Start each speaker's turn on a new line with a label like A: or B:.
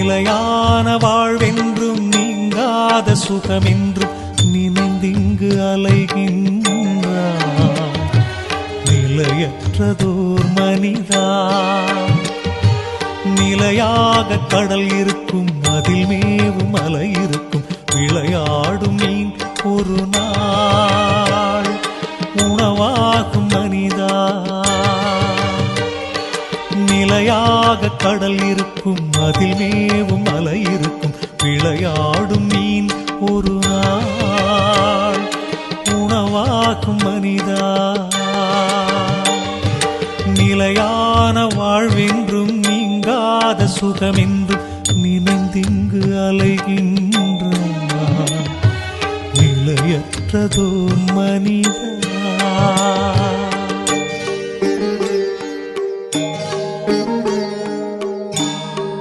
A: நிலையான வாழ்வென்றும் நீங்காத சுகமென்றும் நினைந்திங்கு அலைகின்றான் நிலையற்றதோர் மனிதா. நிலையாக கடல் இருக்கும், அதில் மேவும் அலை இருக்கும், விளையாடும் மீன் ஒரு நாள் உணவாகும் மனிதா. நிலையாக கடல் இருக்கும், அதில் மேவும் அலை இருக்கும், விளையாடும் மீன் ஒரு நாள் உணவாகும் மனிதா. நிலையான வாழ்வென்றும் நீங்காத சுகமென்றும் நினைந்திங்கு அலைகின்றான் நிலையற்றதோ மனிதா.